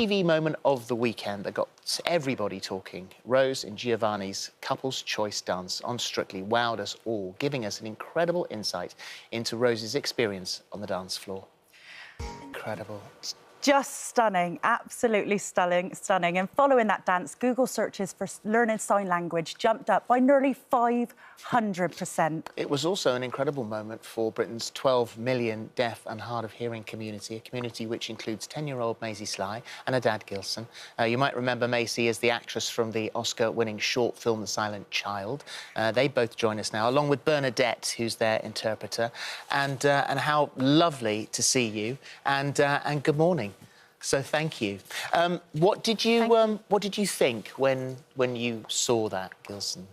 TV moment of the weekend that got everybody talking. Rose and Giovanni's couple's choice dance on Strictly wowed us all, giving us an incredible insight into Rose's experience on the dance floor. Incredible. Just stunning, absolutely stunning. And following that dance, Google searches for learning sign language jumped up by nearly 500%. It was also an incredible moment for Britain's 12 million deaf and hard of hearing community, a community which includes 10-year-old Maisie Sly and her dad, Gilson. You might remember Maisie as the actress from the Oscar-winning short film The Silent Child. They both join us now, along with Bernadette, who's their interpreter. And how lovely to see you. And good morning. So thank you. What did you think when you saw that, Gilson?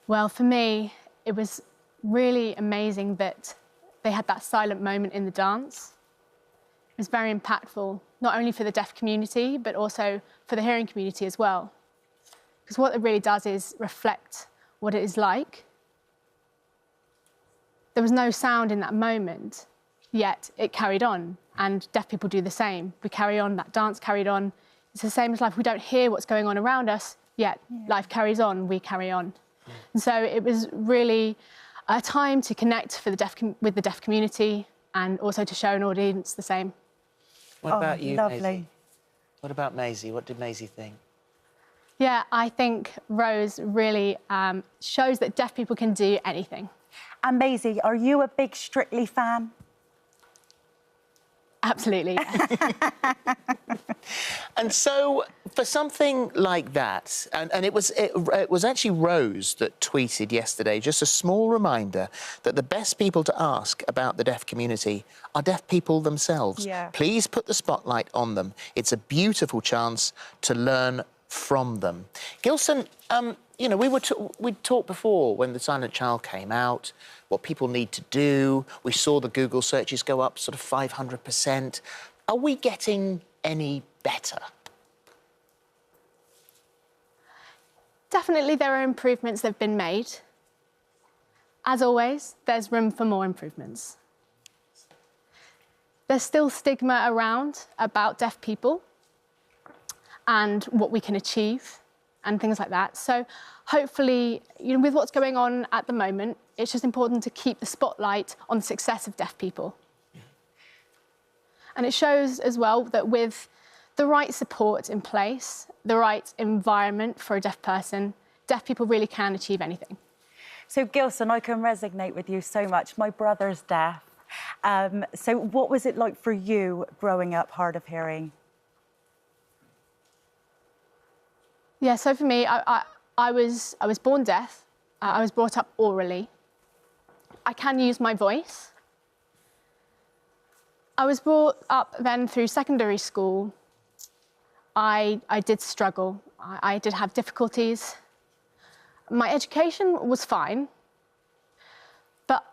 Well, for me, it was really amazing that they had that silent moment in the dance. It was very impactful, not only for the deaf community, but also for the hearing community as well. Because what it really does is reflect what it is like. There was no sound in that moment, yet it carried on, and deaf people do the same. We carry on, that dance carried on. It's the same as life. We don't hear what's going on around us, yet life carries on, we carry on. And so it was really a time to connect with the deaf community and also to show an audience the same. What about you, lovely. Maisie? What about Maisie? What did Maisie think? Yeah, I think Rose really shows that deaf people can do anything. And Maisie, are you a big Strictly fan? Absolutely. And so, for something like that, and it was actually Rose that tweeted yesterday, just a small reminder that the best people to ask about the deaf community are deaf people themselves. Yeah. Please put the spotlight on them. It's a beautiful chance to learn from them. Gilson, you know, we'd talked before when The Silent Child came out, what people need to do. We saw the Google searches go up sort of 500%. Are we getting any better? Definitely there are improvements that have been made. As always, there's room for more improvements. There's still stigma around about deaf people and what we can achieve and things like that. So hopefully, you know, with what's going on at the moment, it's just important to keep the spotlight on the success of deaf people. And it shows as well that with the right support in place, the right environment for a deaf person, deaf people really can achieve anything. So, Gilson, I can resonate with you so much. My brother's deaf. So what was it like for you growing up hard of hearing? Yeah, so for me, I was born deaf. I was brought up orally. I can use my voice. I was brought up then through secondary school. I did struggle. I did have difficulties. My education was fine, but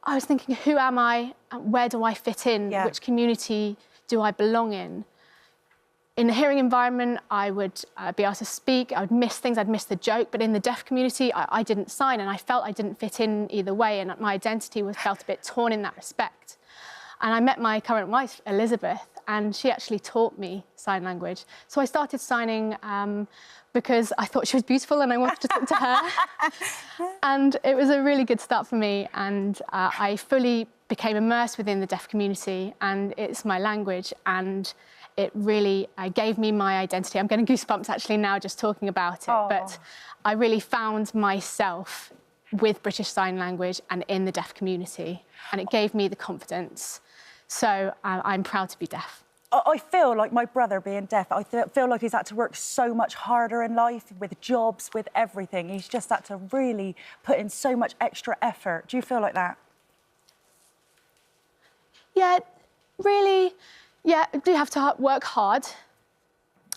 I was thinking, who am I? Where do I fit in? Yeah. Which community do I belong in? In the hearing environment, I would be able to speak, I would miss things, I'd miss the joke, but in the deaf community, I didn't sign, and I felt I didn't fit in either way, and my identity felt a bit torn in that respect. And I met my current wife, Elizabeth, and she actually taught me sign language. So I started signing because I thought she was beautiful and I wanted to talk to her. And it was a really good start for me, and I fully became immersed within the deaf community, and it's my language, and it really gave me my identity. I'm getting goosebumps actually now just talking about it, but I really found myself with British Sign Language and in the deaf community, and it gave me the confidence. So I'm proud to be deaf. I feel like my brother being deaf, I feel like he's had to work so much harder in life, with jobs, with everything. He's just had to really put in so much extra effort. Do you feel like that? Yeah, really. Yeah, I do have to work hard,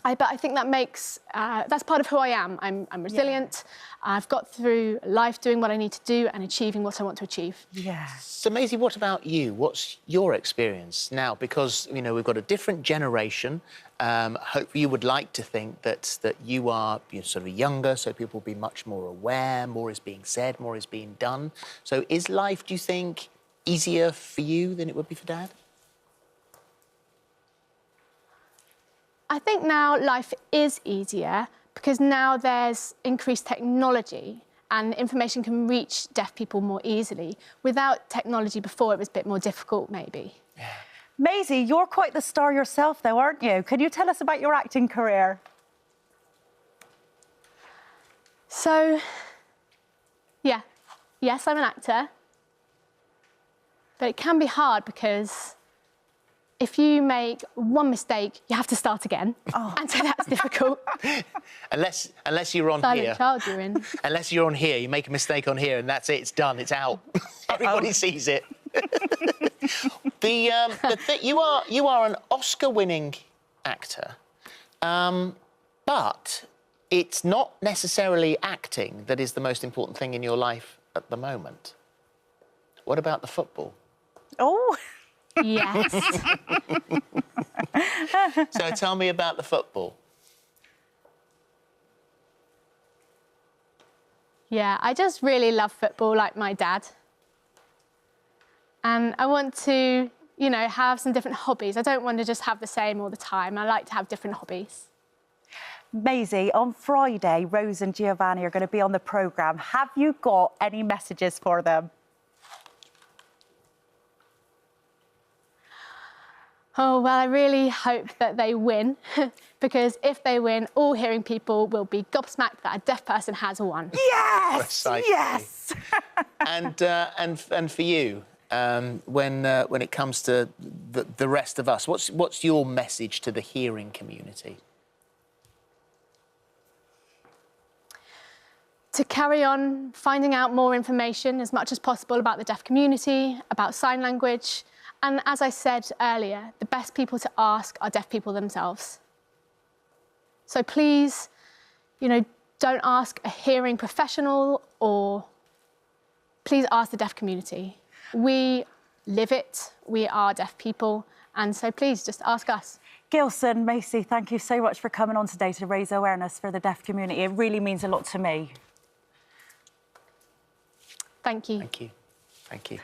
but I think that makes, that's part of who I am. I'm resilient. Yeah. I've got through life doing what I need to do and achieving what I want to achieve. Yeah. So, Maisie, what about you? What's your experience now? Because, you know, we've got a different generation. Hopefully you would like to think that you are sort of younger, so people will be much more aware, more is being said, more is being done. So is life, do you think, easier for you than it would be for Dad? I think now life is easier because now there's increased technology and information can reach deaf people more easily. Without technology before, it was a bit more difficult, maybe. Yeah. Maisie, you're quite the star yourself, though, aren't you? Can you tell us about your acting career? So, yeah. Yes, I'm an actor. But it can be hard because if you make one mistake, you have to start again. Oh. And so that's difficult. Unless you're on Silent here. child you're in. Unless you're on here, you make a mistake on here and that's it, it's done, it's out. Everybody sees it. You are an Oscar-winning actor, but it's not necessarily acting that is the most important thing in your life at the moment. What about the football? Oh. Yes. So tell me about the football. Yeah, I just really love football like my dad. And I want to, you know, have some different hobbies. I don't want to just have the same all the time. I like to have different hobbies. Maisie, on Friday, Rose and Giovanni are going to be on the programme. Have you got any messages for them? Oh, well, I really hope that they win, because if they win, all hearing people will be gobsmacked that a deaf person has won. Yes! Precisely. Yes! and for you, when it comes to the rest of us, what's your message to the hearing community? To carry on finding out more information as much as possible about the deaf community, about sign language. And as I said earlier, the best people to ask are deaf people themselves. So please, you know, don't ask a hearing professional, or please ask the deaf community. We live it, we are deaf people, and so please just ask us. Gilson, Maisie, thank you so much for coming on today to raise awareness for the deaf community. It really means a lot to me. Thank you. Thank you. Thank you.